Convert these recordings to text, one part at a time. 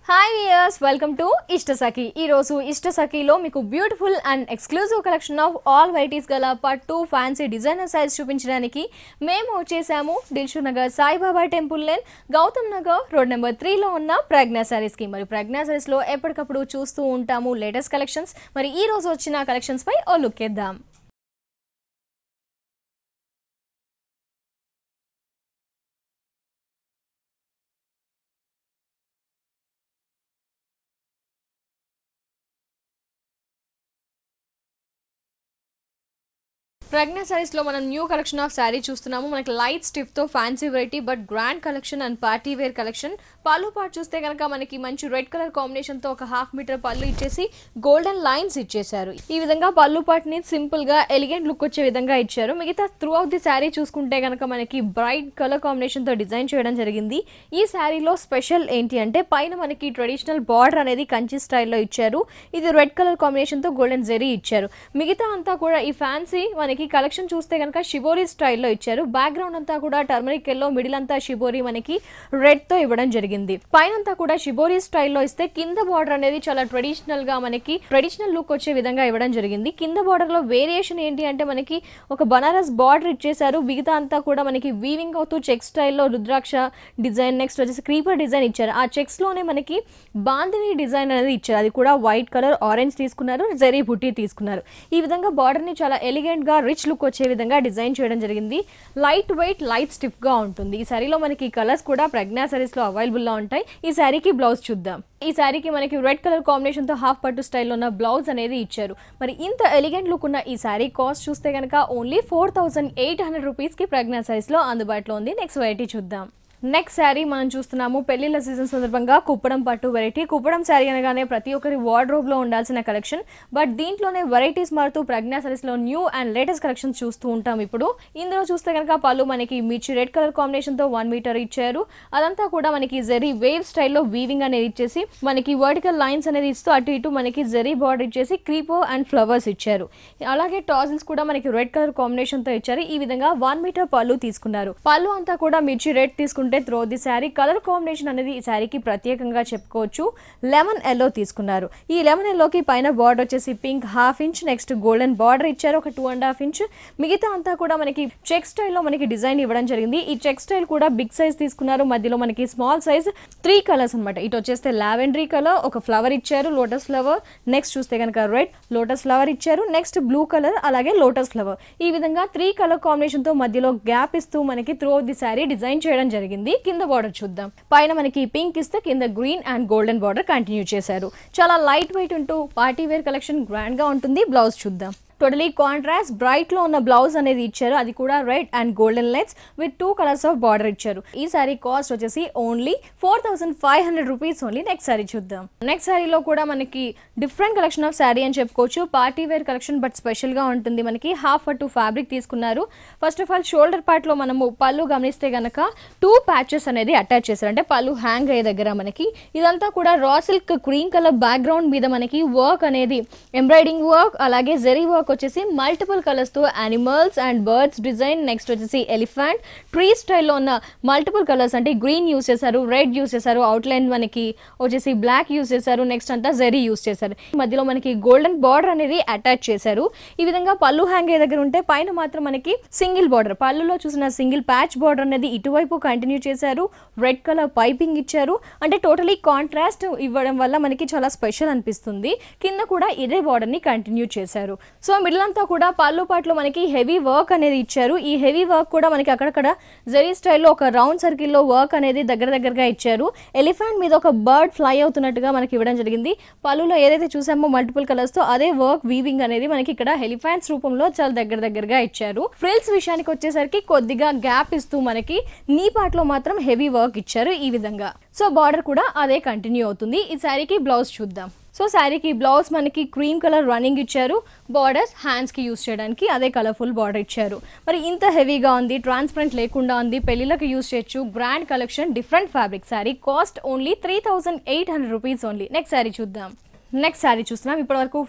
Hi viewers, welcome to Ishtosaki. Ee roju Ishtosaki lo meeku beautiful and exclusive collection of all varieties gala pattu fancy designer styles చూపించడానికి మేము వచ్చేసాము Dilsukh Nagar Saibaba temple lane Gautam Nagar road number 3 లో ఉన్న ప్రజ్ఞా సారీస్ కి. మరి ప్రజ్ఞా సారీస్ లో ఎప్పటికప్పుడు చూస్తూ ఉంటాము లేటెస్ట్ కలెక్షన్స్. మరి ఈ రోజు వచ్చిన కలెక్షన్స్ పై ఓ లుక్ చేద్దాం. ప్రజ్ఞా సారీస్ లో మనం న్యూ కలెక్షన్ ఆఫ్ సారీ చూస్తున్నాము. మనకి లైట్ స్టిఫ్ తో fancy variety but grand collection and party wear collection. పళ్ళు పార్ట్ చూస్తే కనుక మనకి మంచి రెడ్ కలర్ కాంబినేషన్ తో ఒక హాఫ్ మీటర్ పళ్ళు ఇచ్చేసి గోల్డెన్ లైన్స్ ఇచ్చేసారు. ఈ విధంగా పళ్ళు పార్ట్ ని సింపుల్ గా ఎలిగెంట్ లుక్ వచ్చే విధంగా ఇచ్చారు. మిగతా త్రూ అవుట్ ది సారీ చూసుకుంటే కనుక మనకి బ్రైట్ కలర్ కాంబినేషన్ తో డిజైన్ చేయడం జరిగింది. ఈ సారీలో స్పెషల్ ఏంటి అంటే పైన మనకి ట్రెడిషనల్ బార్డర్ అనేది కంచి స్టైల్లో ఇచ్చారు. ఇది రెడ్ కలర్ కాంబినేషన్ తో గోల్డెన్ జెరీ ఇచ్చారు. మిగతా అంతా కూడా ఈ ఫ్యాన్సీ మనకి కలెక్షన్ చూస్తే కనుక షిబోరీ స్టైల్లో ఇచ్చారు. బ్యాక్గ్రౌండ్ అంతా కూడా టర్మరిక్ ఎల్లో, మిడిల్ అంతా షిబోరీ మనకి రెడ్ తో ఇవ్వడం జరిగింది. పైన అంతా కూడా షిబోరీ స్టైల్లో ఇస్తే కింద బార్డర్ అనేది చాలా ట్రెడిషనల్ గా మనకి ట్రెడిషనల్ లుక్ వచ్చే విధంగా ఇవ్వడం జరిగింది. కింద బార్డర్ లో వేరియేషన్ ఏంటి అంటే మనకి ఒక బనారస్ బార్డర్ ఇచ్చేసారు. మిగతా అంతా కూడా మనకి వీవింగ్ అవుతూ చెక్ స్టైల్లో రుద్రాక్ష డిజైన్, నెక్స్ట్ వచ్చేసి క్రీపర్ డిజైన్ ఇచ్చారు. ఆ చెక్స్ లోనే మనకి బాందిని డిజైన్ అనేది ఇచ్చారు. అది కూడా వైట్ కలర్, ఆరెంజ్ తీసుకున్నారు, జెరీ బుట్టి తీసుకున్నారు. ఈ విధంగా బార్డర్ ని చాలా ఎలిగెంట్ గా రిచ్ లుక్ వచ్చే విధంగా డిజైన్ చేయడం జరిగింది. లైట్ వెయిట్, లైట్ స్టిఫ్ గా ఉంటుంది. ఈ సారీలో మనకి కలర్స్ కూడా ప్రజ్ఞా సారీస్ లో అవైలబుల్ గా ఉంటాయి. ఈ సారీకి బ్లౌజ్ చూద్దాం. ఈ సారీకి మనకి రెడ్ కలర్ కాంబినేషన్ తో హాఫ్ పట్టు స్టైల్లో ఉన్న బ్లౌజ్ అనేది ఇచ్చారు. మరి ఇంత ఎలిగెంట్ లుక్ ఉన్న ఈ సారీ కాస్ట్ చూస్తే కనుక ఓన్లీ 4800 రూపీస్ కి ప్రజ్ఞా సారీస్ లో అందుబాటులో ఉంది. నెక్స్ట్ వెరైటీ చూద్దాం. నెక్స్ట్ శారీ మనం చూస్తున్నాము పెళ్లిళ్ళ సీజన్ సందర్భంగా కుప్పడం పట్టు వెరైటీ. కుప్పడం శారీ అనగానే ప్రతి ఒక్కరి వార్డ్రోబ్ లో ఉండాల్సిన కలెక్షన్. బట్ దీంట్లోనే వెరైటీస్ మారుతూ ప్రజ్ఞా సారీస్ లో న్యూ అండ్ లేటెస్ట్ కలెక్షన్స్ చూస్తూ ఉంటాం. ఇప్పుడు ఇందులో చూస్తే కనుక పళ్ళు మనకి మిర్చి రెడ్ కలర్ కాంబినేషన్ తో 1 మీటర్ ఇచ్చారు. అదంతా కూడా మనకి జెరీ వేవ్ స్టైల్లో వీవింగ్ అనేది ఇచ్చేసి మనకి వర్టికల్ లైన్స్ అనేది ఇస్తూ అటు ఇటు మనకి జెరీ బార్డర్ ఇచ్చేసి క్రీపో అండ్ ఫ్లవర్స్ ఇచ్చారు. అలాగే టాజిల్స్ కూడా మనకి రెడ్ కలర్ కాంబినేషన్ తో ఇచ్చారు. ఈ విధంగా 1 మీటర్ పళ్ళు తీసుకున్నారు. పళ్ళు అంతా కూడా మిర్చి రెడ్ తీసుకుంటే throw the sari colour combination అనేది ఈ శారీకి ప్రత్యేకంగా చెప్పుకోవచ్చు. లెమన్ ఎల్లో తీసుకున్నారు. ఈ లెమన్ ఎల్లోకి పైన బార్డర్ వచ్చేసి pink 1/2 inch, next golden border ఇచ్చారు ఒక 2.5 ఇంచ్. మిగతా అంతా కూడా మనకి చెక్ స్టైల్లో మనకి డిజైన్ ఇవ్వడం జరిగింది. ఈ చెక్ స్టైల్ కూడా బిగ్ సైజ్ తీసుకున్నారు. మధ్యలో మనకి స్మాల్ సైజ్ 3 కలర్స్ అనమాట. ఇటు వచ్చేస్తే లావెండరీ కలర్, ఒక ఫ్లవర్ ఇచ్చారు లోటస్ ఫ్లవర్, నెక్స్ట్ చూస్తే కనుక రెడ్ లోటస్ ఫ్లవర్ ఇచ్చారు, నెక్స్ట్ బ్లూ కలర్, అలాగే లోటస్ ఫ్లవర్. ఈ విధంగా 3 కలర్ కాంబినేషన్ తో మధ్యలో గ్యాప్ ఇస్తూ మనకి త్రూ ది శారీ డిజైన్ చేయడం జరిగింది. కింద బార్డర్ చూద్దాం. పైన మనకి పింక్ ఇస్తే కింద green and golden border continue చేశారు. చాలా లైట్ వెయిట్ ఉంటూ పార్టీ వేర్ కలెక్షన్ గ్రాండ్ గా ఉంటుంది. బ్లౌజ్ చూద్దాం. టోటలీ కాంట్రాస్ట్ బ్రైట్ లో ఉన్న బ్లౌజ్ అనేది ఇచ్చారు. అది కూడా red and golden lines with 2 colours of border ఇచ్చారు. ఈ సారీ కాస్ట్ వచ్చేసి only 4500 rupees only. Next sari చూద్దాం. నెక్స్ట్ సారీలో కూడా మనకి డిఫరెంట్ కలెక్షన్ ఆఫ్ సారీ అని చెప్పుకోవచ్చు. Party wear collection but special గా ఉంటుంది. మనకి హాఫ్ పట్టు ఫ్యాబ్రిక్ తీసుకున్నారు. First of all shoulder part లో మనము పళ్ళు గమనిస్తే గనక 2 ప్యాచెస్ అనేది అటాచ్ చేశారు. అంటే పళ్ళు హ్యాంగ్ అయ్యే దగ్గర మనకి ఇదంతా కూడా raw silk cream colour background మీద మనకి వర్క్ అనేది ఎంబ్రాయిడింగ్ వర్క్, అలాగే జెరీ వర్క్ వచ్చేసి మల్టిపుల్ కలర్స్ తో animals and birds design, next వచ్చేసి ఎలిఫెంట్ ట్రీ స్టైల్లో ఉన్న మల్టిపుల్ కలర్స్ అంటే గ్రీన్ యూస్ చేశారు, రెడ్ యూస్ చేశారు, అవుట్ లైన్ మనకి వచ్చేసి బ్లాక్ యూస్ చేశారు, నెక్స్ట్ అంతా జెరీ యూస్ చేశారు. మధ్యలో మనకి గోల్డెన్ బార్డర్ అనేది అటాచ్ చేశారు. ఈ విధంగా పళ్ళు హ్యాంగ్ అయ్యే దగ్గర ఉంటే పైన మాత్రం మనకి సింగిల్ బార్డర్, పళ్ళులో చూసిన సింగిల్ ప్యాచ్ బార్డర్ అనేది ఇటువైపు కంటిన్యూ చేశారు. రెడ్ కలర్ పైపింగ్ ఇచ్చారు. అంటే టోటలీ కాంట్రాస్ట్ ఇవ్వడం వల్ల మనకి చాలా స్పెషల్ అనిపిస్తుంది. కింద కూడా ఇదే బార్డర్ ని కంటిన్యూ చేశారు. సో మిడిల్ అంతా కూడా పళ్ళు పాటలో మనకి హెవీ వర్క్ అనేది ఇచ్చారు. ఈ హెవీ వర్క్ కూడా మనకి అక్కడక్కడ జెరీ స్టైల్లో ఒక రౌండ్ సర్కిల్లో వర్క్ అనేది దగ్గరగా ఇచ్చారు. ఎలిఫెంట్ మీద ఒక బర్డ్ ఫ్లై అవుతున్నట్టుగా మనకి ఇవ్వడం జరిగింది. పళ్ళులో ఏదైతే చూసామో మల్టిపుల్ కలర్స్ తో అదే వర్క్ వీవింగ్ అనేది మనకి ఇక్కడ ఎలిఫెంట్స్ రూపంలో చాలా దగ్గరగా ఇచ్చారు. ఫ్రిల్స్ విషయానికి వచ్చేసరికి కొద్దిగా గ్యాప్ ఇస్తూ మనకి నీ పార్ట్ లో మాత్రం హెవీ వర్క్ ఇచ్చారు ఈ విధంగా. సో బార్డర్ కూడా అదే కంటిన్యూ అవుతుంది. ఈ శారీకి బ్లౌజ్ చూద్దాం. సో శారీకి బ్లౌజ్ మనకి క్రీమ్ కలర్ రన్నింగ్ ఇచ్చారు. బార్డర్స్ హ్యాండ్స్ కి యూస్ చేయడానికి అదే కలర్ఫుల్ బార్డర్ ఇచ్చారు. మరి ఇంత హెవీగా ఉంది, ట్రాన్స్పరెంట్ లేకుండా ఉంది, పెళ్లిళ్ళకి యూస్ చేయొచ్చు. Grand collection, different fabric. Sari cost only 3800 rupees only. Next sari చూద్దాం. నెక్స్ట్ శారీ చూస్తున్నాం. ఇప్పటి వరకు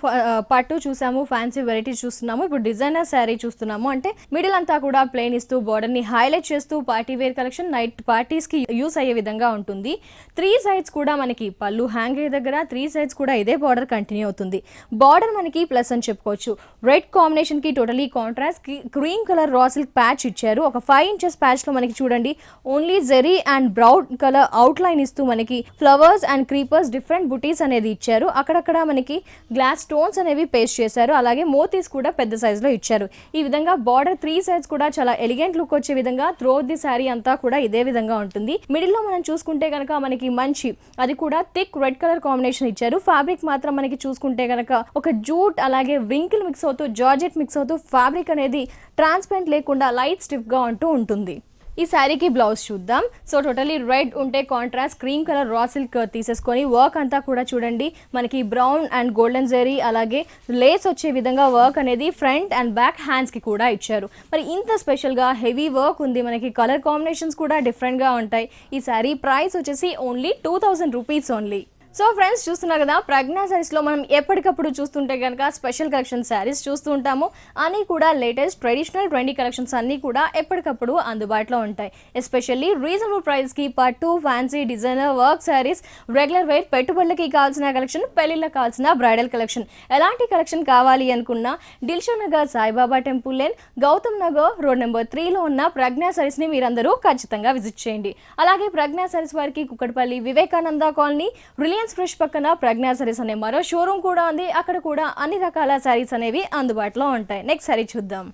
పట్టు చూసాము, ఫ్యాన్సీ వెరైటీ చూస్తున్నాము. ఇప్పుడు డిజైనర్ శారీ చూస్తున్నాము. అంటే మిడిల్ అంతా కూడా ప్లెయిన్ ఇస్తూ బోర్డర్ ని హైలైట్ చేస్తూ party wear collection, night parties కి యూస్ అయ్యే విధంగా ఉంటుంది. 3 సైడ్స్ కూడా మనకి పళ్ళు హ్యాంగ్ అయ్యే దగ్గర 3 సైడ్స్ కూడా ఇదే బార్డర్ కంటిన్యూ అవుతుంది. బార్డర్ మనకి ప్లస్ అని చెప్పుకోవచ్చు. రెడ్ కాంబినేషన్ కి totally contrast cream colour raw silk patch ఇచ్చారు. ఒక 5 ఇంచెస్ ప్యాచ్ లో మనకి చూడండి only zari and brown colour outline ఇస్తూ మనకి ఫ్లవర్స్ అండ్ క్రీపర్స్ డిఫరెంట్ బుటీస్ అనేది ఇచ్చారు. అక్కడక్కడ మనకి గ్లాస్ స్టోన్స్ అనేవి పేస్ట్ చేశారు. అలాగే మోతీస్ కూడా పెద్ద సైజులో ఇచ్చారు. ఈ విధంగా బార్డర్ 3 సైడ్స్ కూడా చాలా ఎలిగెంట్ లుక్ వచ్చే విధంగా త్రూఅవుట్ ది శారీ అంతా కూడా ఇదే విధంగా ఉంటుంది. మిడిల్ లో మనం చూసుకుంటే కనుక మనకి మంచి అది కూడా థిక్ రెడ్ కలర్ కాంబినేషన్ ఇచ్చారు. ఫ్యాబ్రిక్ మాత్రం మనకి చూసుకుంటే కనుక ఒక జూట్ అలాగే వింకిల్ మిక్స్ అవుతూ జార్జెట్ మిక్స్ అవుతూ ఫ్యాబ్రిక్ అనేది ట్రాన్స్పరెంట్ లేకుండా లైట్ స్టిఫ్ గా ఉంటూ ఉంటుంది. ఈ శారీకి బ్లౌజ్ చూద్దాం. సో టోటలీ రెడ్ ఉంటే contrast cream colour raw silk తీసేసుకొని వర్క్ అంతా కూడా చూడండి మనకి బ్రౌన్ అండ్ గోల్డెన్ జరీ అలాగే లేస్ వచ్చే విధంగా వర్క్ అనేది ఫ్రంట్ అండ్ బ్యాక్ హ్యాండ్స్ కి కూడా ఇచ్చారు. మరి ఇంత స్పెషల్ గా హెవీ వర్క్ ఉంది. మనకి కలర్ కాంబినేషన్స్ కూడా డిఫరెంట్ గా ఉంటాయి. ఈ శారీ ప్రైస్ వచ్చేసి only 2000 rupees only. So friends చూస్తున్నారు కదా, ప్రజ్ఞా శారీస్లో మనం ఎప్పటికప్పుడు చూస్తుంటే కనుక స్పెషల్ కలెక్షన్ శారీస్ చూస్తూ ఉంటాము. అన్నీ కూడా లేటెస్ట్ ట్రెడిషనల్ ట్రెండీ కలెక్షన్స్ అన్నీ కూడా ఎప్పటికప్పుడు అందుబాటులో ఉంటాయి. ఎస్పెషల్లీ రీజనబుల్ ప్రైస్కి పట్టు, fancy, designer, work saris, regular wear, పెట్టుబడులకి కావాల్సిన కలెక్షన్, పెళ్లిళ్ళకి కావాల్సిన బ్రైడల్ కలెక్షన్, ఎలాంటి కలెక్షన్ కావాలి అనుకున్నా Dilsukh Nagar Saibaba temple lane, Gautam Nagar road number 3లో ఉన్న ప్రజ్ఞా శారీస్ని మీరందరూ ఖచ్చితంగా విజిట్ చేయండి. అలాగే ప్రజ్ఞా శారీస్ వారికి Kukkadapalli Vivekananda colony Reliance fresh పక్కన ప్రజ్ఞా శారీస్ అనే మరో షోరూమ్ కూడా ఉంది. అక్కడ కూడా అన్ని రకాల శారీస్ అనేవి అందుబాటులో ఉంటాయి. నెక్స్ట్ శారీ చూద్దాం.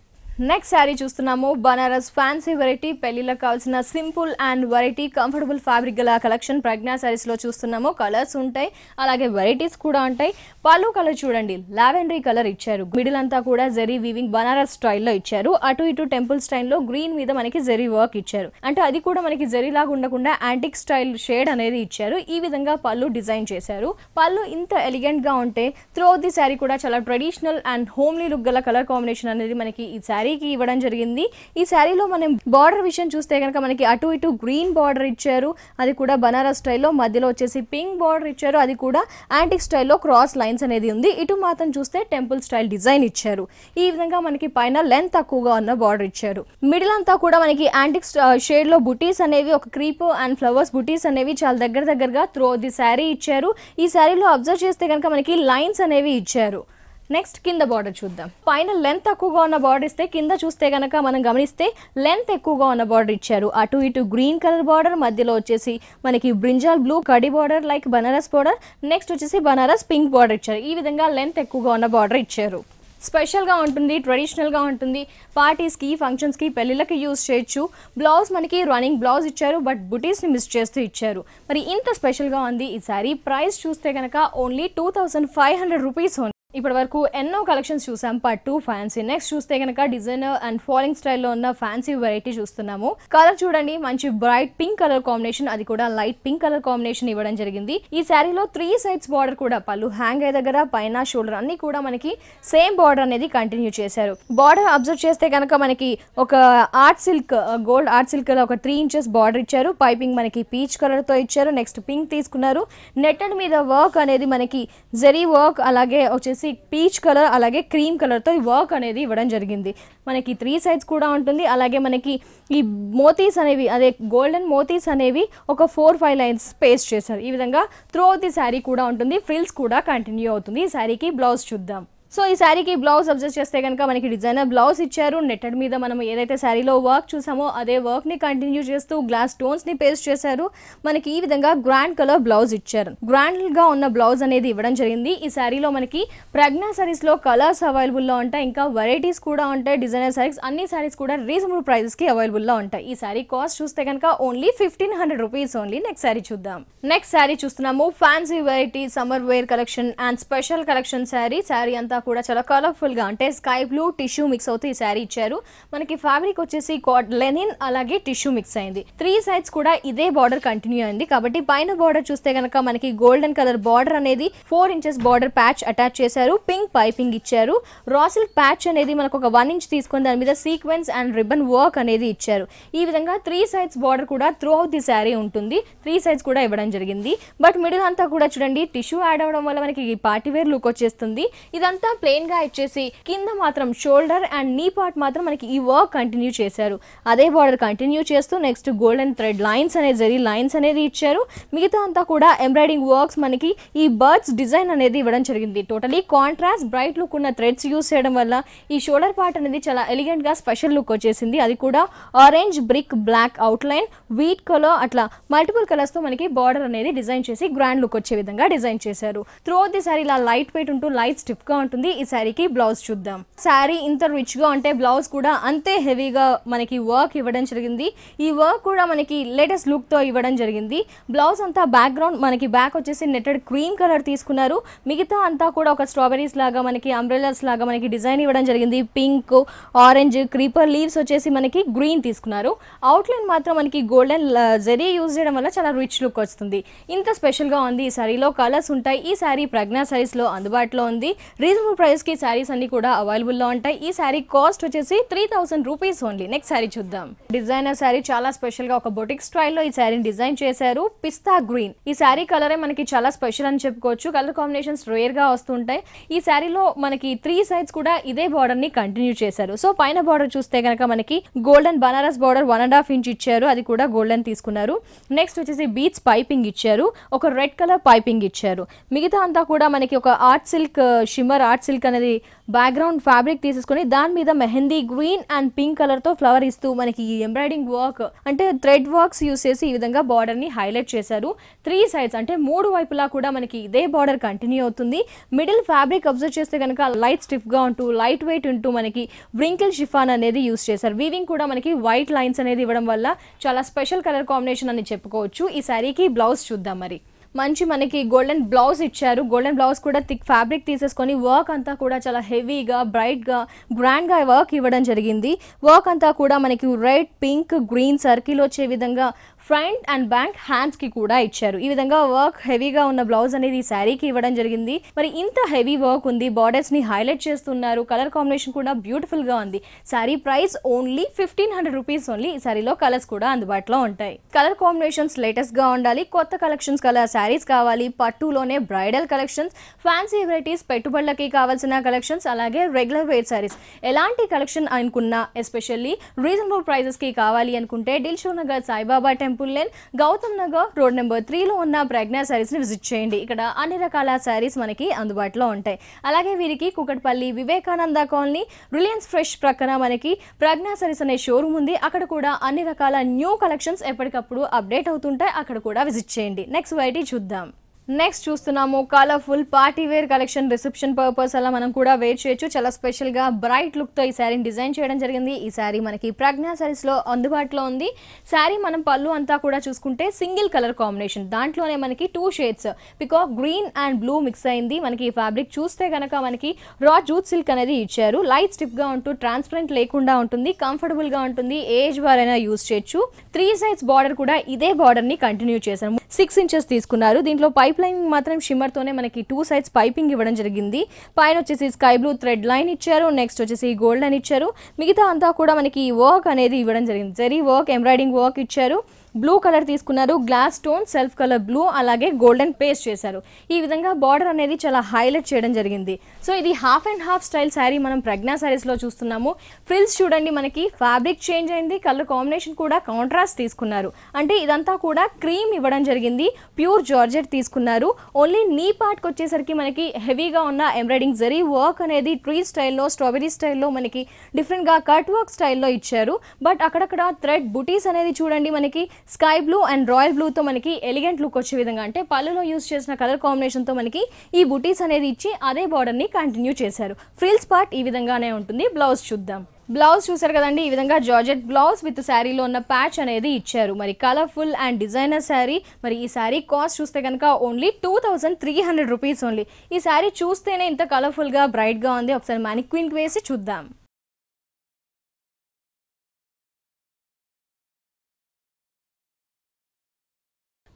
నెక్స్ట్ శారీ చూస్తున్నాము. బనారస్ ఫ్యాన్సీ వెరైటీ, పెళ్లిళ్ళకి కావాల్సిన simple and variety comfortable fabric గల కలెక్షన్ ప్రజ్ఞా శారీస్లో చూస్తున్నాము. కలర్స్ ఉంటాయి అలాగే వెరైటీస్ కూడా ఉంటాయి. పళ్ళు కలర్ చూడండి లావెండరీ కలర్ ఇచ్చారు. మిడిల్ అంతా కూడా జెరీ వీవింగ్ బనారస్ స్టైల్లో ఇచ్చారు. అటు ఇటు టెంపుల్ స్టైల్లో గ్రీన్ మీద మనకి జెరీ వర్క్ ఇచ్చారు. అంటే అది కూడా మనకి జెరీ లాగా ఉండకుండా యాంటిక్ స్టైల్ షేడ్ అనేది ఇచ్చారు. ఈ విధంగా పళ్ళు డిజైన్ చేశారు. పళ్ళు ఇంత ఎలిగెంట్ గా ఉంటే త్రూఅవుట్ ది శారీ కూడా చాలా ట్రెడిషనల్ అండ్ హోమ్లీ లుక్ గల కలర్ కాంబినేషన్ అనేది మనకి ఈ శారీ ఇవ్వడం జరిగింది. ఈ శారీలో మనం బార్డర్ విషయం చూస్తే కనుక మనకి అటు ఇటు గ్రీన్ బార్డర్ ఇచ్చారు. అది కూడా బనారస్ స్టైల్లో, మధ్యలో వచ్చేసి పింక్ బార్డర్ ఇచ్చారు. అది కూడా యాంటిక్ స్టైల్లో క్రాస్ లైన్స్ అనేది ఉంది. ఇటు మాత్రం చూస్తే టెంపుల్ స్టైల్ డిజైన్ ఇచ్చారు. ఈ విధంగా మనకి పైన లెంత్ తక్కువగా ఉన్న బార్డర్ ఇచ్చారు. మిడిల్ అంతా కూడా మనకి యాంటిక్ షేడ్ లో బుటీస్ అనేవి, ఒక క్రీప్ అండ్ ఫ్లవర్స్ బుటీస్ అనేవి చాలా దగ్గరగా త్రూ ది శారీ ఇచ్చారు. ఈ శారీలో అబ్జర్వ్ చేస్తే కనుక మనకి లైన్స్ అనేవి ఇచ్చారు. నెక్స్ట్ కింద బార్డర్ చూద్దాం. పైన లెంత్ తక్కువగా ఉన్న బార్డర్ ఇస్తే కింద చూస్తే కనుక మనం గమనిస్తే లెంత్ ఎక్కువగా ఉన్న బార్డర్ ఇచ్చారు. అటు ఇటు గ్రీన్ కలర్ బార్డర్, మధ్యలో వచ్చేసి మనకి బ్రింజాల్ బ్లూ కడి border like Banaras border, next వచ్చేసి బనారస్ పింక్ బార్డర్ ఇచ్చారు. ఈ విధంగా లెంత్ ఎక్కువగా ఉన్న బార్డర్ ఇచ్చారు. స్పెషల్గా ఉంటుంది, ట్రెడిషనల్గా ఉంటుంది. పార్టీస్కి, ఫంక్షన్స్కి, పెళ్ళిళ్ళకి యూజ్ చేయొచ్చు. బ్లౌజ్ మనకి రన్నింగ్ బ్లౌజ్ ఇచ్చారు, బట్ బుటీస్ని మిస్ చేస్తూ ఇచ్చారు. మరి ఇంత స్పెషల్గా ఉంది ఈ శారీ. ప్రైస్ చూస్తే కనుక ఓన్లీ 2500 రూపీస్. ఇప్పటి వరకు ఎన్నో కలెక్షన్స్ చూసాం పట్టు, ఫ్యాన్సీ. నెక్స్ట్ చూస్తే కనుక డిజైనర్ అండ్ ఫాలింగ్ స్టైల్లో ఉన్న ఫ్యాన్సీ వెరైటీ చూస్తున్నాము. కలర్ చూడండి మంచి బ్రైట్ పింక్ కలర్ కాంబినేషన్, అది కూడా లైట్ పింక్ కలర్ కాంబినేషన్ ఇవ్వడం జరిగింది. ఈ శారీలో 3 సైడ్స్ బార్డర్ కూడా పళ్ళు హ్యాంగ్ అయ్యే దగ్గర, పైన షోల్డర్ అన్ని కూడా మనకి సేమ్ బార్డర్ అనేది కంటిన్యూ చేశారు. బార్డర్ అబ్జర్వ్ చేస్తే కనుక మనకి ఒక art silk, gold art silk ఒక 3 ఇంచెస్ బార్డర్ ఇచ్చారు. పైపింగ్ మనకి పీచ్ కలర్ తో ఇచ్చారు. నెక్స్ట్ పింక్ తీసుకున్నారు. నెట్టెడ్ మీద వర్క్ అనేది మనకి జెరీ వర్క్, అలాగే వచ్చేసి పీచ్ కలర్ అలాగే క్రీమ్ కలర్ తో ఈ వర్క్ అనేది ఇవ్వడం జరిగింది. మనకి 3 సైడ్స్ కూడా ఉంటుంది. అలాగే మనకి ఈ మోతీస్ అనేవి, అదే గోల్డెన్ మోతీస్ అనేవి ఒక 4-5 లైన్స్ పేస్ట్ చేశారు. ఈ విధంగా త్రూఅవుట్ ది శారీ కూడా ఉంటుంది. ఫ్రిల్స్ కూడా కంటిన్యూ అవుతుంది. ఈ శారీకి బ్లౌజ్ చూద్దాం. సో ఈ శారీకి బ్లౌజ్ అబ్జర్వ్ చేస్తే కనుక మనకి డిజైనర్ బ్లౌజ్ ఇచ్చారు. నెట్టెడ్ మీద మనం ఏదైతే శారీలో వర్క్ చూసామో అదే వర్క్ని కంటిన్యూ చేస్తూ గ్లాస్ స్టోన్స్ని పేస్ట్ చేశారు. మనకి ఈ విధంగా గ్రాండ్ కలర్ బ్లౌజ్ ఇచ్చారు. గ్రాండ్గా ఉన్న బ్లౌజ్ అనేది ఇవ్వడం జరిగింది. ఈ శారీలో మనకి ప్రజ్ఞా శారీస్లో కలర్స్ అవైలబుల్లో ఉంటాయి, ఇంకా వెరైటీస్ కూడా ఉంటాయి. డిజైనర్ శారీస్, అన్ని శారీస్ కూడా రీజనబుల్ ప్రైజెస్కి అవైలబుల్లో ఉంటాయి. ఈ శారీ కాస్ట్ చూస్తే కనుక only 1500 rupees only. Next sari చూద్దాం. నెక్స్ట్ శారీ చూస్తున్నాము. Fancy variety summer wear collection and special collection sari. Sari అంతా కూడా చాలా కలర్ఫుల్ గా అంటే స్కై బ్లూ టిష్యూ మిక్స్ అవుతూ ఈ శారీ ఇచ్చారు. మనకి ఫ్యాబ్రిక్ వచ్చేసి లెనిన్ అలాగే టిష్యూ మిక్స్ అయింది. 3 సైడ్స్ కూడా ఇదే బార్డర్ కంటిన్యూ అయింది కాబట్టి పైన బార్డర్ చూస్తే గనక మనకి గోల్డెన్ కలర్ బార్డర్ అనేది 4 ఇంచెస్ బార్డర్ ప్యాచ్ అటాచ్ చేశారు. పింక్ పైపింగ్ ఇచ్చారు. రా సిల్క్ ప్యాచ్ అనేది మనకు ఒక 1 ఇంచ్ తీసుకొని దాని మీద సీక్వెన్స్ అండ్ రిబ్బన్ వర్క్ అనేది ఇచ్చారు. ఈ విధంగా 3 సైడ్స్ బార్డర్ కూడా త్రూ అవుట్ ది శారీ ఉంటుంది. 3 సైడ్స్ కూడా ఇవ్వడం జరిగింది. బట్ మిడిల్ అంతా కూడా చూడండి టిష్యూ యాడ్ అవడం వల్ల మనకి పార్టీ వేర్ లుక్ వచ్చేస్తుంది. ఇదంతా ప్లెయిన్ గా ఇచ్చేసి కింద మాత్రం షోల్డర్ అండ్ నీ పార్ట్ మాత్రం మనకి ఈ వర్క్ కంటిన్యూ చేశారు. అదే బార్డర్ కంటిన్యూ చేస్తూ నెక్స్ట్ గోల్డెన్ థ్రెడ్ లైన్స్ అనేది జరీ లైన్స్ అనేది ఇచ్చారు. మిగతా అంతా కూడా ఎంబ్రాయిడింగ్ వర్క్స్ మనకి ఈ బర్డ్స్ డిజైన్ అనేది ఇవ్వడం జరిగింది. టోటలీ కాంట్రాస్ట్ బ్రైట్ లుక్ ఉన్న థ్రెడ్స్ యూస్ చేయడం వల్ల ఈ షోల్డర్ పార్ట్ అనేది చాలా ఎలిగెంట్ గా స్పెషల్ లుక్ వచ్చేసింది. అది కూడా orange brick black outline wheat colour అట్లా మల్టిపుల్ కలర్స్ తో మనకి బార్డర్ అనేది డిజైన్ చేసి గ్రాండ్ లుక్ వచ్చే విధంగా డిజైన్ చేశారు. త్రూ అవుట్ ది సారీ ఇలా లైట్ వెయిట్ ఉంటూ లైట్ స్టిఫ్ గా ఉంటుంది. ఈ శారీకి బ్లౌజ్ చూద్దాం. శారీ ఇంత రిచ్ గా ఉంటే బ్లౌజ్ కూడా అంతే హెవీగా మనకి వర్క్ ఇవ్వడం జరిగింది. ఈ వర్క్ కూడా మనకి లేటెస్ట్ లుక్ తో ఇవ్వడం జరిగింది. బ్లౌజ్ అంతా బ్యాక్గ్రౌండ్ మనకి బ్యాక్ వచ్చేసి నెట్టెడ్ క్రీమ్ కలర్ తీసుకున్నారు. మిగతా అంతా కూడా ఒక స్ట్రాబెరీస్ లాగా మనకి అంబ్రెల్లాస్ లాగా మనకి డిజైన్ ఇవ్వడం జరిగింది. పింక్ ఆరెంజ్ క్రీపర్ లీవ్స్ వచ్చేసి మనకి గ్రీన్ తీసుకున్నారు. అవుట్ లైన్ మాత్రం మనకి గోల్డెన్ జరీ యూజ్ చేయడం వల్ల చాలా రిచ్ లుక్ వస్తుంది. ఇంత స్పెషల్ గా ఉంది. ఈ శారీలో కలర్స్ ఉంటాయి. ఈ శారీ ప్రజ్ఞా సారీస్ లో అందుబాటులో ఉంది. రీజనబుల్ ప్రైస్ కి శారీస్ అన్ని కూడా అవైలబుల్ లో ఉంటాయి. ఈ శారీ కాస్ట్ వచ్చేసి 3000 రూపీస్ ఓన్లీ. నెక్స్ట్ శారీ చూద్దాం. డిజైనర్ శారీ చాలా స్పెషల్ గా ఒక బొటిక్ స్టైల్లో ఈ శారీని డిజైన్ చేశారు. పిస్తా గ్రీన్ ఈ శారీ కలరే మనకి చాలా స్పెషల్ అని చెప్పుకోవచ్చు. కలర్ కాంబినేషన్స్ రేర్ గా వస్తుంటాయి. ఈ శారీలో మనకి 3 సైడ్స్ కూడా ఇదే బార్డర్ ని కంటిన్యూ చేశారు. సో పైన బార్డర్ చూస్తే కనుక మనకి గోల్డెన్ బనారస్ బార్డర్ 1.5 ఇంచ్ ఇచ్చారు. అది కూడా గోల్డెన్ తీసుకున్నారు. నెక్స్ట్ వచ్చేసి బీట్స్ పైపింగ్ ఇచ్చారు. ఒక రెడ్ కలర్ పైపింగ్ ఇచ్చారు. మిగతా అంతా కూడా మనకి ఒక art silk shimmer art silk అనేది బ్యాక్గ్రౌండ్ ఫ్యాబ్రిక్ తీసేసుకుని దాని మీద mehndi green and pink colour తో ఫ్లవర్ ఇస్తూ మనకి ఈ ఎంబ్రాయిడింగ్ వర్క్ అంటే థ్రెడ్ వర్క్స్ యూస్ చేసి ఈ విధంగా బార్డర్ ని హైలైట్ చేశారు. 3 సైడ్స్ అంటే 3 వైపులా కూడా మనకి ఇదే బార్డర్ కంటిన్యూ అవుతుంది. మిడిల్ ఫ్యాబ్రిక్ అబ్జర్వ్ చేస్తే కనుక లైట్ స్టిఫ్ గా ఉంటూ లైట్ వెయిట్ ఉంటూ మనకి వ్రింకిల్ షిఫాన్ అనేది యూస్ చేశారు. వీవింగ్ కూడా మనకి వైట్ లైన్స్ అనేది ఇవ్వడం వల్ల చాలా స్పెషల్ కలర్ కాంబినేషన్ అని చెప్పుకోవచ్చు. ఈ శారీకి బ్లౌజ్ చూద్దాం. మరి మంచి మనకి గోల్డెన్ బ్లౌజ్ ఇచ్చారు. గోల్డెన్ బ్లౌజ్ కూడా థిక్ ఫ్యాబ్రిక్ తీసేసుకొని వర్క్ అంతా కూడా చాలా హెవీగా బ్రైట్గా గ్రాండ్గా వర్క్ ఇవ్వడం జరిగింది. వర్క్ అంతా కూడా మనకి రెడ్ పింక్ గ్రీన్ సర్కిల్ వచ్చే విధంగా ఫ్రంట్ అండ్ బ్యాక్ హ్యాండ్స్ కి కూడా ఇచ్చారు. ఈ విధంగా వర్క్ హెవీగా ఉన్న బ్లౌజ్ అనేది ఈ శారీకి ఇవ్వడం జరిగింది. మరి ఇంత హెవీ వర్క్ ఉంది. బార్డర్స్ ని హైలైట్ చేస్తున్నారు. కలర్ కాంబినేషన్ కూడా బ్యూటిఫుల్ గా ఉంది. Sari price only 1500 rupees only. ఈ శారీలో కలర్స్ కూడా అందుబాటులో ఉంటాయి. కలర్ కాంబినేషన్స్ లేటెస్ట్ గా ఉండాలి. కొత్త కలెక్షన్స్ కలర్ శారీస్ కావాలి. పట్టులోనే బ్రైడల్ కలెక్షన్స్ ఫ్యాన్సీ వెరైటీస్ పెట్టుబడులకి కావాల్సిన కలెక్షన్స్ అలాగే రెగ్యులర్ వేర్ శారీస్ ఎలాంటి కలెక్షన్ అనుకున్నా ఎస్పెషల్లీ రీజనబుల్ ప్రైజెస్ కి కావాలి అనుకుంటే Dilsukh Nagar Saibaba temple lane Gautam Nagar road number 3 లో ఉన్న ప్రజ్ఞా సారీస్ ని విజిట్ చేయండి. ఇక్కడ అన్ని రకాల సారీస్ మనకి అందుబాటులో ఉంటాయి. అలాగే వీరికి Kukatpally Vivekananda colony Reliance fresh ప్రక్కన మనకి ప్రజ్ఞా సారీస్ అనే షోరూమ్ ఉంది. అక్కడ కూడా అన్ని రకాల న్యూ కలెక్షన్స్ ఎప్పటికప్పుడు అప్డేట్ అవుతుంటాయి. అక్కడ కూడా విజిట్ చేయండి. నెక్స్ట్ వెరైటీ చూద్దాం. నెక్స్ట్ చూస్తున్నాము colourful party wear collection. Reception purpose అలా మనం కూడా వేర్ చేయొచ్చు. చాలా స్పెషల్ గా బ్రైట్ లుక్ తో ఈ శారీని డిజైన్ చేయడం జరిగింది. ఈ శారీ మనకి ప్రజ్ఞా సారీస్ లో అందుబాటులో ఉంది. శారీ మనం పళ్ళు అంతా కూడా చూసుకుంటే సింగిల్ కలర్ కాంబినేషన్. దాంట్లోనే మనకి 2 shades peacock green and blue mix అయింది. మనకి ఈ ఫ్యాబ్రిక్ చూస్తే కనుక మనకి రా జూట్ సిల్క్ అనేది ఇచ్చారు. లైట్ స్టిఫ్ గా ఉంటూ ట్రాన్స్పరెంట్ లేకుండా ఉంటుంది. కంఫర్టబుల్ గా ఉంటుంది. ఏజ్ వారైనా యూజ్ చేయొచ్చు. 3 సైడ్స్ బార్డర్ కూడా ఇదే బార్డర్ ని కంటిన్యూ చేశారు. 6 ఇంచెస్ తీసుకున్నారు. దీంట్లో పైప్ లైన్ మాత్రం షిమ్మర్ తోనే మనకి 2 సైడ్స్ పైపింగ్ ఇవ్వడం జరిగింది. పైన వచ్చేసి స్కై బ్లూ థ్రెడ్ లైన్ ఇచ్చారు. నెక్స్ట్ వచ్చేసి గోల్డెన్ ఇచ్చారు. మిగతా అంతా కూడా మనకి వర్క్ అనేది ఇవ్వడం జరిగింది. జరీ వర్క్ ఎంబ్రాయిడింగ్ వర్క్ ఇచ్చారు. బ్లూ కలర్ తీసుకున్నారు. Glass stone self colour blue అలాగే గోల్డెన్ పేస్ట్ చేశారు. ఈ విధంగా బార్డర్ అనేది చాలా హైలైట్ చేయడం జరిగింది. సో ఇది half and half style sari మనం ప్రజ్ఞా సారీస్ లో చూస్తున్నాము. ఫ్రిల్స్ చూడండి మనకి ఫ్యాబ్రిక్ చేంజ్ అయింది. కలర్ కాంబినేషన్ కూడా కాంట్రాస్ట్ తీసుకున్నారు. అంటే ఇదంతా కూడా క్రీమ్ ఇవ్వడం జరిగింది. ప్యూర్ జార్జెట్ తీసుకున్నారు. ఓన్లీ నీ పార్ట్ కి వచ్చేసరికి మనకి హెవీగా ఉన్న ఎంబ్రాయిడింగ్ జరీ వర్క్ అనేది ట్రీ స్టైల్లో స్ట్రాబెరీ స్టైల్లో మనకి డిఫరెంట్ గా కట్ వర్క్ స్టైల్లో ఇచ్చారు. బట్ అక్కడక్కడ థ్రెడ్ బుటీస్ అనేది చూడండి మనకి sky blue and royal blue తో మనకి ఎలిగెంట్ లుక్ వచ్చే విధంగా అంటే పళ్ళులో యూస్ చేసిన కలర్ కాంబినేషన్ తో మనకి ఈ బుటీస్ అనేది ఇచ్చి అదే బార్డర్ ని కంటిన్యూ చేశారు. ఫ్రిల్స్ పార్ట్ ఈ విధంగానే ఉంటుంది. బ్లౌజ్ చూద్దాం. బ్లౌజ్ చూసారు కదండి, ఈ విధంగా జార్జెట్ బ్లౌజ్ విత్ శారీలో ఉన్న ప్యాచ్ అనేది ఇచ్చారు. మరి కలర్ఫుల్ అండ్ డిజైనర్ శారీ. మరి ఈ శారీ కాస్ట్ చూస్తే కనుక ఓన్లీ 2300 రూపీస్ ఓన్లీ. ఈ శారీ చూస్తేనే ఇంత కలర్ఫుల్గా బ్రైట్గా ఉంది. ఒకసారి మానిక్వీన్కి వేసి చూద్దాం.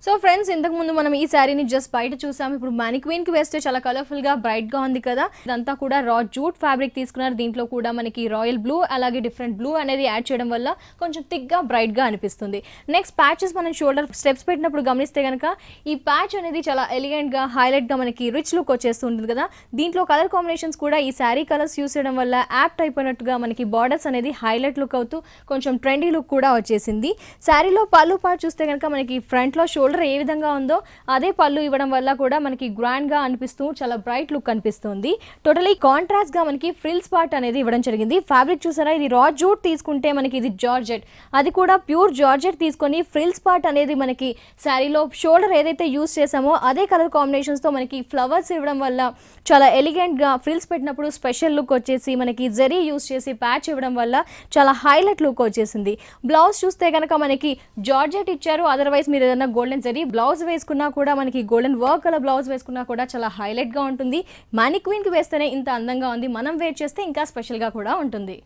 సో ఫ్రెండ్స్, ఇంతకు ముందు మనం ఈ శారీని జస్ట్ బయట చూసాం. ఇప్పుడు మానిక్వీన్కి వేస్తే చాలా కలర్ఫుల్గా బ్రైట్గా ఉంది కదా. ఇదంతా కూడా రా జూట్ ఫ్యాబ్రిక్ తీసుకున్నారు. దీంట్లో కూడా మనకి రాయల్ బ్లూ అలాగే డిఫరెంట్ బ్లూ అనేది యాడ్ చేయడం వల్ల కొంచెం థిక్గా బ్రైట్గా అనిపిస్తుంది. నెక్స్ట్ ప్యాచెస్ మనం షోల్డర్ స్టెప్స్ పెట్టినప్పుడు గమనిస్తే కనుక ఈ ప్యాచ్ అనేది చాలా ఎలిగెంట్గా హైలైట్గా మనకి రిచ్ లుక్ వచ్చేస్తూ ఉంటుంది కదా. దీంట్లో కలర్ కాంబినేషన్స్ కూడా ఈ శారీ కలర్స్ యూస్ చేయడం వల్ల యాప్ట్ అయిపోయినట్టుగా మనకి బార్డర్స్ అనేది హైలైట్ లుక్ అవుతూ కొంచెం ట్రెండీ లుక్ కూడా వచ్చేసింది. శారీలో పళ్ళు పార్ట్ చూస్తే కనుక మనకి ఫ్రంట్లో షోల్డర్ ఏ విధంగా ఉందో అదే పళ్ళు ఇవ్వడం వల్ల కూడా మనకి గ్రాండ్ గా అనిపిస్తూ చాలా బ్రైట్ లుక్ అనిపిస్తుంది. టోటలీ కాంట్రాస్ట్ గా మనకి ఫ్రిల్స్ పార్ట్ అనేది ఇవ్వడం జరిగింది. ఫ్యాబ్రిక్ చూసారా, ఇది రా జూట్ తీసుకుంటే మనకి ఇది జార్జెట్, అది కూడా ప్యూర్ జార్జెట్ తీసుకొని ఫ్రిల్స్ పార్ట్ అనేది మనకి శారీలో షోల్డర్ ఏదైతే యూస్ చేసామో అదే కలర్ కాంబినేషన్స్ తో మనకి ఫ్లవర్స్ ఇవ్వడం వల్ల చాలా ఎలిగెంట్ గా ఫ్రిల్స్ పెట్టినప్పుడు స్పెషల్ లుక్ వచ్చేసి మనకి జరీ యూస్ చేసి ప్యాచ్ ఇవ్వడం వల్ల చాలా హైలైట్ లుక్ వచ్చేసింది. బ్లౌజ్ చూస్తే కనుక మనకి జార్జెట్ ఇచ్చారు. అదర్వైజ్ మీరు ఏదైనా గోల్డెన్ జరీ బ్లౌజ్ వేసుకున్నా కూడా మనకి గోల్డెన్ వర్క్ కలర్ బ్లౌజ్ వేసుకున్నా కూడా చాలా హైలైట్ గా ఉంటుంది. మానిక్వీన్కి వేస్తేనే ఇంత అందంగా ఉంది, మనం వేర్ చేస్తే ఇంకా స్పెషల్ గా కూడా ఉంటుంది.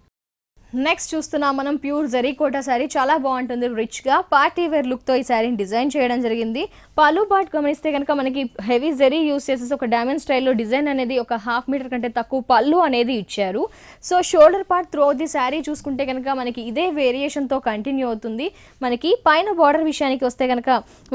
నెక్స్ట్ చూస్తున్నాం మనం ప్యూర్ జరీ కోటా శారీ. చాలా బాగుంటుంది, రిచ్గా పార్టీ వేర్ లుక్తో ఈ శారీని డిజైన్ చేయడం జరిగింది. పళ్ళు పార్ట్ గమనిస్తే కనుక మనకి హెవీ జరీ యూస్ చేసేసి ఒక డైమండ్ స్టైల్లో డిజైన్ అనేది ఒక 1/2 మీటర్ కంటే తక్కువ పళ్ళు అనేది ఇచ్చారు. So shoulder part through the sari చూసుకుంటే కనుక మనకి ఇదే వేరియేషన్తో కంటిన్యూ అవుతుంది. మనకి పైన బార్డర్ విషయానికి వస్తే కనుక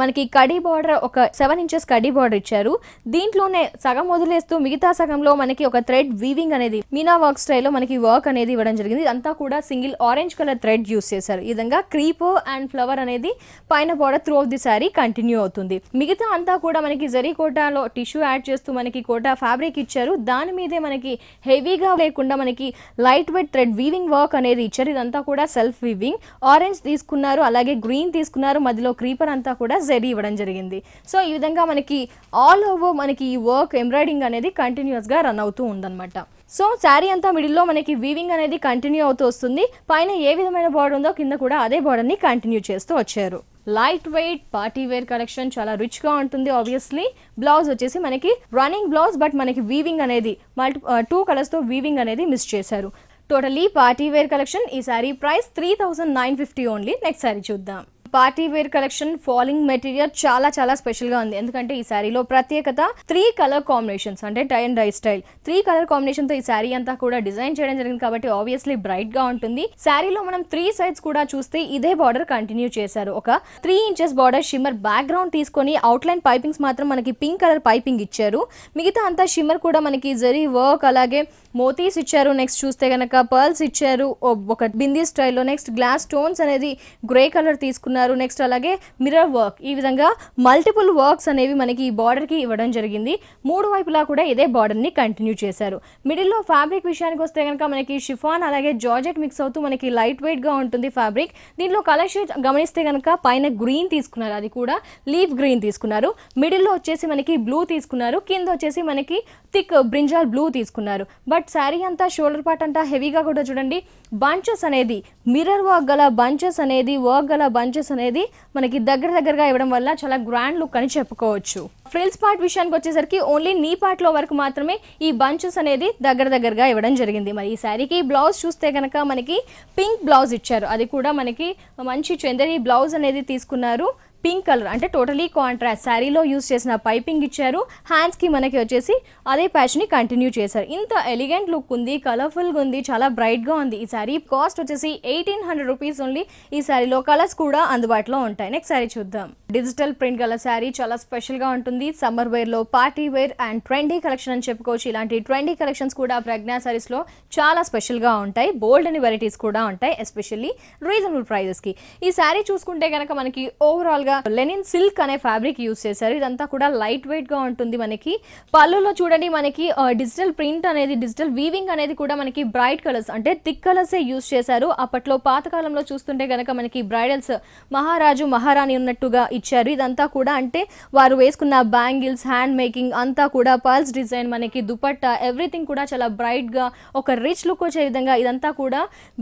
మనకి కడీ బార్డర్ ఒక 7 ఇంచెస్ కడీ బార్డర్ ఇచ్చారు. దీంట్లోనే సగం వదిలేస్తూ మిగతా సగంలో మనకి ఒక థ్రెడ్ వీవింగ్ అనేది మీనా వర్క్ స్టైల్లో మనకి వర్క్ అనేది ఇవ్వడం జరిగింది. ఇదంతా కూడా single orange colour thread use చేశారు. ఈ విధంగా క్రీప్ అండ్ ఫ్లవర్ అనేది పైన border through of the sari continue అవుతుంది. మిగతా అంతా కూడా మనకి జరీ కోటాలో టిష్యూ యాడ్ చేస్తూ మనకి కోటా ఫ్యాబ్రిక్ ఇచ్చారు. దాని మీదే మనకి హెవీగా లేకుండా మనకి light weight thread weaving work అనేది ఇచ్చారు. ఇదంతా కూడా సెల్ఫ్ వీవింగ్. ఆరెంజ్ తీసుకున్నారు, అలాగే గ్రీన్ తీసుకున్నారు, మధ్యలో క్రీపర్ అంతా కూడా జరీ ఇవ్వడం జరిగింది. సో ఈ విధంగా మనకి ఆల్ ఓవర్ మనకి ఈ వర్క్ ఎంబ్రాయిడింగ్ అనేది కంటిన్యూస్ గా రన్ అవుతూ ఉందన్నమాట. సో శారీ అంతా మిడిల్లో మనకి వీవింగ్ అనేది కంటిన్యూ అవుతూ వస్తుంది. పైన ఏ విధమైన బార్డర్ ఉందో కింద కూడా అదే బార్డర్ని కంటిన్యూ చేస్తూ వచ్చారు. Light weight party wear collection, చాలా రిచ్గా ఉంటుంది. ఆబ్వియస్లీ బ్లౌజ్ వచ్చేసి మనకి రన్నింగ్ బ్లౌజ్, బట్ మనకి వీవింగ్ అనేది 2 కలర్స్తో వీవింగ్ అనేది మిస్ చేశారు. Totally party wear collection. ఈ sari price 3950 only. Next sari చూద్దాం. Party wear collection falling material చాలా చాలా స్పెషల్ గా ఉంది. ఎందుకంటే ఈ శారీలో ప్రత్యేకత 3 కలర్ కాంబినేషన్స్, అంటే tie and dye style 3 colour combination తో ఈ శారీ అంతా కూడా డిజైన్ చేయడం జరిగింది కాబట్టి ఆబ్వియస్లీ బ్రైట్ గా ఉంటుంది. శారీలో మనం 3 సైడ్స్ కూడా చూస్తే ఇదే బార్డర్ కంటిన్యూ చేశారు. ఒక 3 ఇంచెస్ బార్డర్ షిమ్మర్ బ్యాక్గ్రౌండ్ తీసుకొని అవుట్లైన్ పైపింగ్స్ మాత్రం మనకి పింక్ కలర్ పైపింగ్ ఇచ్చారు. మిగతా అంతా షిమ్మర్ కూడా మనకి జరీ వర్క్ అలాగే మోతీస్ ఇచ్చారు. నెక్స్ట్ చూస్తే కనుక పర్ల్స్ ఇచ్చారు ఒక బిందీ స్టైల్లో. నెక్స్ట్ గ్లాస్ స్టోన్స్ అనేది గ్రే కలర్ తీసుకున్నారు. నెక్స్ట్ అలాగే మిర్రర్ వర్క్, ఈ విధంగా మల్టిపుల్ వర్క్స్ అనేవి మనకి ఈ బార్డర్ కి ఇవ్వడం జరిగింది. 3 వైపులా కూడా ఇదే బార్డర్ ని కంటిన్యూ చేశారు. మిడిల్ లో ఫ్యాబ్రిక్ విషయానికి వస్తే కనుక మనకి షిఫాన్ అలాగే జార్జెట్ మిక్స్ అవుతూ మనకి లైట్ వెయిట్ గా ఉంటుంది ఫ్యాబ్రిక్. దీంట్లో కలర్ షేడ్ గమనిస్తే కనుక పైన గ్రీన్ తీసుకున్నారు, అది కూడా లీఫ్ గ్రీన్ తీసుకున్నారు. మిడిల్ లో వచ్చేసి మనకి బ్లూ తీసుకున్నారు, కింద వచ్చేసి మనకి థిక్ బ్రింజాల్ బ్లూ తీసుకున్నారు. బట్ శారీ అంతా షోల్డర్ పార్ట్ అంతా హెవీగా కూడా చూడండి బంచెస్ అనేది మిర్రర్ వర్క్ గల బంచెస్ అనేది వర్క్ గల బంచెస్ అనేది మనకి దగ్గరగా ఇవ్వడం వల్ల చాలా గ్రాండ్ లుక్ అని చెప్పుకోవచ్చు. ఫ్రిల్స్ పార్ట్ విషయానికి వచ్చేసరికి ఓన్లీ నీ పార్ట్ లో వరకు మాత్రమే ఈ బంచెస్ అనేది దగ్గరగా ఇవ్వడం జరిగింది. మరి ఈ శారీకి బ్లౌజ్ చూస్తే కనుక మనకి పింక్ బ్లౌజ్ ఇచ్చారు, అది కూడా మనకి మంచి చందరి బ్లౌజ్ అనేది తీసుకున్నారు. పింక్ కలర్ అంటే టోటలీ కాంట్రాస్ట్. శారీలో యూస్ చేసిన పైపింగ్ ఇచ్చారు. హ్యాండ్స్కి మనకి వచ్చేసి అదే ప్యాచ్ని కంటిన్యూ చేశారు. ఇంత ఎలిగెంట్ లుక్ ఉంది, కలర్ఫుల్గా ఉంది, చాలా బ్రైట్గా ఉంది. ఈ శారీ కాస్ట్ వచ్చేసి 1800 రూపీస్ ఓన్లీ. ఈ శారీలో కలర్స్ కూడా అందుబాటులో ఉంటాయి. నెక్స్ట్ శారీ చూద్దాం. డిజిటల్ ప్రింట్ గల శారీ చాలా స్పెషల్గా ఉంటుంది. సమ్మర్ వేర్లో party wear and trendy collection అని చెప్పుకోవచ్చు. ఇలాంటి ట్రెండీ కలెక్షన్స్ కూడా ప్రజ్ఞా శారీస్లో చాలా స్పెషల్గా ఉంటాయి. బోల్డ్ అని వెరైటీస్ కూడా ఉంటాయి, ఎస్పెషల్లీ రీజనబుల్ ప్రైజెస్కి. ఈ శారీ చూసుకుంటే కనుక మనకి ఓవరాల్గా గా లెనిన్ సిల్క్ అనే ఫ్యాబ్రిక్ యూస్ చేశారు. ఇదంతా కూడా లైట్ వెయిట్ గా ఉంటుంది. మనకి పళ్ళులో చూడండి మనకి డిజిటల్ ప్రింట్ అనేది డిజిటల్ వీవింగ్ అనేది కూడా మనకి బ్రైట్ కలర్స్ అంటే థిక్ కలర్స్ యూస్ చేశారు. అప్పట్లో పాతకాలంలో చూస్తుంటే గనక మనకి బ్రైడల్స్ మహారాజు మహారాణి ఉన్నట్టుగా ఇచ్చారు. ఇదంతా కూడా అంటే వారు వేసుకున్న బ్యాంగిల్స్ హ్యాండ్ మేకింగ్ అంతా కూడా పర్ల్స్ డిజైన్ మనకి దుపట్టా ఎవ్రీథింగ్ కూడా చాలా బ్రైట్ గా ఒక రిచ్ లుక్ వచ్చే విధంగా ఇదంతా కూడా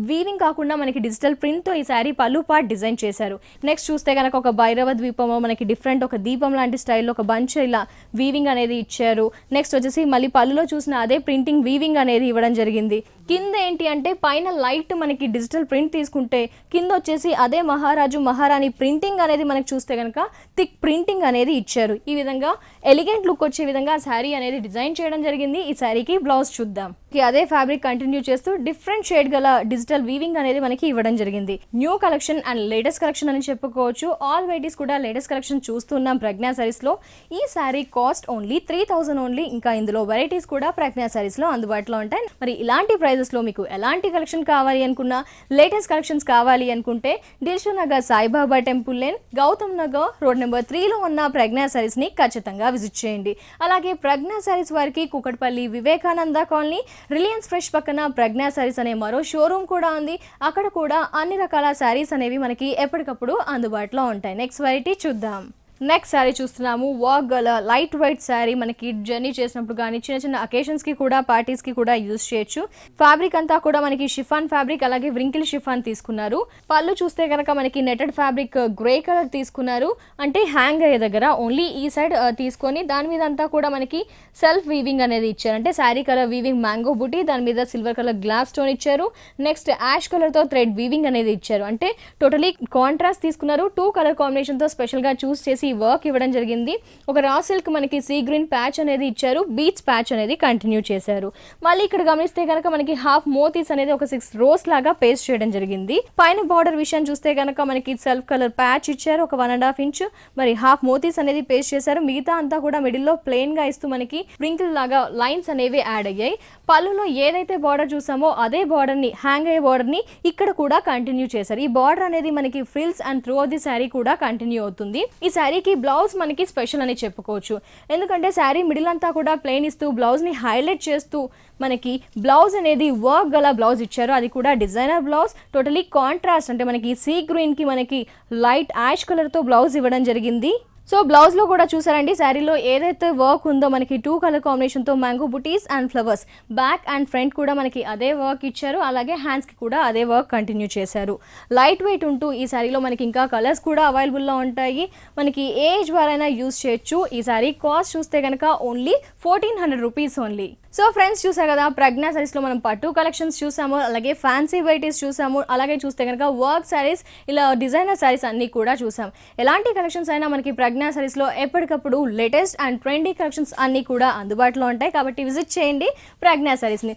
వీవింగ్ కాకుండా మనకి డిజిటల్ ప్రింట్ తో ఈ సారీ పళ్ళు పార్ట్ డిజైన్ చేశారు. నెక్స్ట్ చూస్తే కనుక ఒక భైరవ ద్వీపము మనకి డిఫరెంట్ ఒక దీపం లాంటి స్టైల్లో ఒక బంచ్ ఇలా వీవింగ్ అనేది ఇచ్చారు. నెక్స్ట్ వచ్చేసి మళ్ళీ పళ్ళులో చూసిన అదే ప్రింటింగ్ వీవింగ్ అనేది ఇవ్వడం జరిగింది. కింద ఏంటి అంటే పైన లైట్ మనకి డిజిటల్ ప్రింట్ తీసుకుంటే కింద వచ్చేసి అదే మహారాజు మహారాణి ప్రింటింగ్ అనేది మనకి చూస్తే కనుక థిక్ ప్రింటింగ్ అనేది ఇచ్చారు. ఈ విధంగా ఎలిగెంట్ లుక్ వచ్చే విధంగా శారీ అనేది డిజైన్ చేయడం జరిగింది. ఈ శారీకి బ్లౌజ్ చూద్దాం. అదే ఫ్యాబ్రిక్ కంటిన్యూ చేస్తూ డిఫరెంట్ షేడ్ గల డిజిటల్ వీవింగ్ అనేది మనకి ఇవ్వడం జరిగింది. New collection and latest collection అని చెప్పుకోవచ్చు. ఆల్ వెరైటీస్ కూడా లేటెస్ట్ కలెక్షన్ చూస్తున్నాం ప్రజ్ఞా సారీస్ లో. ఈ శారీ కాస్ట్ ఓన్లీ 3000 ఓన్లీ. ఇంకా ఇందులో వెరైటీస్ కూడా ప్రజ్ఞా సారీస్ లో అందుబాటులో ఉంటాయి. మరి ఇలాంటి ప్రైజెస్ లో మీకు ఎలాంటి కలెక్షన్ కావాలి అనుకున్నా లేటెస్ట్ కలెక్షన్స్ కావాలి అనుకుంటే Dilsukh Nagar Saibaba temple lane Gautam Nagar road number 3లో ఉన్న ప్రజ్ఞా సారీస్ ని ఖచ్చితంగా విజిట్ చేయండి. అలాగే ప్రజ్ఞా సారీస్ వారికి Kukatpally Vivekananda colony Reliance fresh పక్కన ప్రజ్ఞా సారీస్ అనే మరో షోరూమ్ కూడా ఉంది. అక్కడ కూడా అన్ని రకాల సారీస్ అనేవి మనకి ఎప్పటికప్పుడు అందుబాటులో ఉంటాయి. నెక్స్ట్ వెరైటీ చూద్దాం. నెక్స్ట్ శారీ చూస్తున్నాము. వర్క్ గల లైట్ వెయిట్ శారీ మనకి జర్నీ చేసినప్పుడు కానీ చిన్న చిన్న అకేషన్స్ కి కూడా పార్టీస్ కి కూడా యూజ్ చేయొచ్చు. ఫ్యాబ్రిక్ అంతా కూడా మనకి షిఫాన్ ఫ్యాబ్రిక్ అలాగే వ్రింకిల్ షిఫాన్ తీసుకున్నారు. పళ్ళు చూస్తే కనుక మనకి నెటెడ్ ఫ్యాబ్రిక్ గ్రే కలర్ తీసుకున్నారు. అంటే హ్యాంగ్ అయ్యే దగ్గర ఓన్లీ ఈ సైడ్ తీసుకొని దాని మీద అంతా కూడా మనకి సెల్ఫ్ వీవింగ్ అనేది ఇచ్చారు. అంటే శారీ కలర్ వీవింగ్ మ్యాంగో బుటీ దాని మీద సిల్వర్ కలర్ గ్లాస్ స్టోన్ ఇచ్చారు. నెక్స్ట్ యాష్ కలర్ తో థ్రెడ్ వీవింగ్ అనేది ఇచ్చారు. అంటే టోటలీ కాంట్రాస్ట్ తీసుకున్నారు. 2 కలర్ కాంబినేషన్ తో స్పెషల్ గా చూస్ చేసి వర్క్ ఇవ్వడం జరిగింది. ఒక రా సిల్క్ మనకి సీ గ్రీన్ ప్యాచ్ అనేది ఇచ్చారు. బీచ్ ప్యాచ్ అనేది కంటిన్యూ చేశారు. మళ్ళీ ఇక్కడ గమనిస్తే కనుక మనకి హాఫ్ మోతీస్ అనేది ఒక 6 రోస్ లాగా పేస్ట్ చేయడం జరిగింది. పైన బార్డర్ విషయం చూస్తే కనుక మనకి సెల్ఫ్ కలర్ ప్యాచ్ ఇచ్చారు. ఒక 1.5 ఇంచ్ మరి హాఫ్ మోతీస్ అనేది పేస్ట్ చేశారు. మిగతా అంతా కూడా మిడిల్ లో ప్లెయిన్ గా ఇస్తూ మనకి స్ప్రింకిల్ లాగా లైన్స్ అనేవి యాడ్ అయ్యాయి. పళ్ళులో ఏదైతే బార్డర్ చూసామో అదే బార్డర్ ని హ్యాంగ్ అయ్యే బార్డర్ ని ఇక్కడ కూడా కంటిన్యూ చేశారు. ఈ బార్డర్ అనేది మనకి frills and through the sari కూడా కంటిన్యూ అవుతుంది. ఈ శారీకి బ్లౌజ్ మనకి స్పెషల్ అని చెప్పుకోవచ్చు. ఎందుకంటే శారీ మిడిల్ అంతా కూడా ప్లెయిన్ ఇస్తూ బ్లౌజ్ ని హైలైట్ చేస్తూ మనకి బ్లౌజ్ అనేది వర్క్ గల బ్లౌజ్ ఇచ్చారు. అది కూడా డిజైనర్ బ్లౌజ్ టోటలీ కాంట్రాస్ట్ అంటే మనకి సీ గ్రీన్ కి మనకి లైట్ యాష్ కలర్ తో బ్లౌజ్ ఇవ్వడం జరిగింది. సో బ్లౌజ్ లో కూడా చూసారండి శారీలో ఏదైతే వర్క్ ఉందో మనకి 2 కలర్ కాంబినేషన్ తో mango buttis and flowers back and front కూడా మనకి అదే వర్క్ ఇచ్చారు. అలాగే హ్యాండ్స్ కి కూడా అదే వర్క్ కంటిన్యూ చేశారు. లైట్ వెయిట్ ఉంటూ ఈ శారీలో మనకి ఇంకా కలర్స్ కూడా అవైలబుల్ లో ఉంటాయి. మనకి ఏజ్ వారైనా యూజ్ చేయొచ్చు. ఈ శారీ కాస్ట్ చూస్తే కనుక only 1400 rupees only. So friends చూసారు కదా ప్రజ్ఞా సారీస్ లో మనం పట్టు కలెక్షన్స్ చూసాము. అలాగే ఫ్యాన్సీ వెరైటీస్ చూసాము. అలాగే చూస్తే కనుక వర్క్ సారీస్ ఇలా డిజైనర్ సారీస్ అన్ని కూడా చూసాం. ఎలాంటి కలెక్షన్స్ అయినా మనకి ప్రజ్ఞా సారీస్ లో ఎప్పటికప్పుడు లేటెస్ట్ అండ్ ట్రెండీ కలెక్షన్స్ అన్ని కూడా అందుబాటులో ఉంటాయి. కాబట్టి విజిట్ చేయండి ప్రజ్ఞా సారీస్ ని.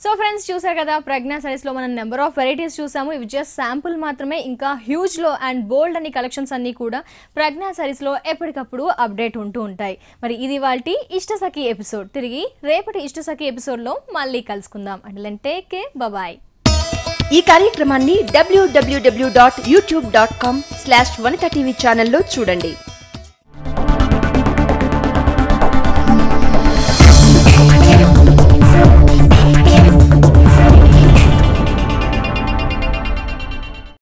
సో ఫ్రెండ్స్ చూసారు కదా ప్రజ్ఞా సారీస్ లో మనం నెంబర్ ఆఫ్ వెరైటీస్ చూసాము. ఇవి జస్ట్ శాంపుల్ మాత్రమే. ఇంకా హ్యూజ్ లో అండ్ బోల్డ్ అని కలెక్షన్స్ అన్ని కూడా ప్రజ్ఞా సారీస్ లో ఎప్పటికప్పుడు అప్డేట్ ఉంటూ ఉంటాయి. మరి ఇది వాటి ఇష్టసఖి ఎపిసోడ్. తిరిగి రేపటి ఇష్టసఖి ఎపిసోడ్ లో మళ్ళీ కలుసుకుందాం. అంటే టేక్ కేర్, బాయ్. ఈ కార్యక్రమాన్ని www.youtube.com/vanita TV ఛానల్లో చూడండి.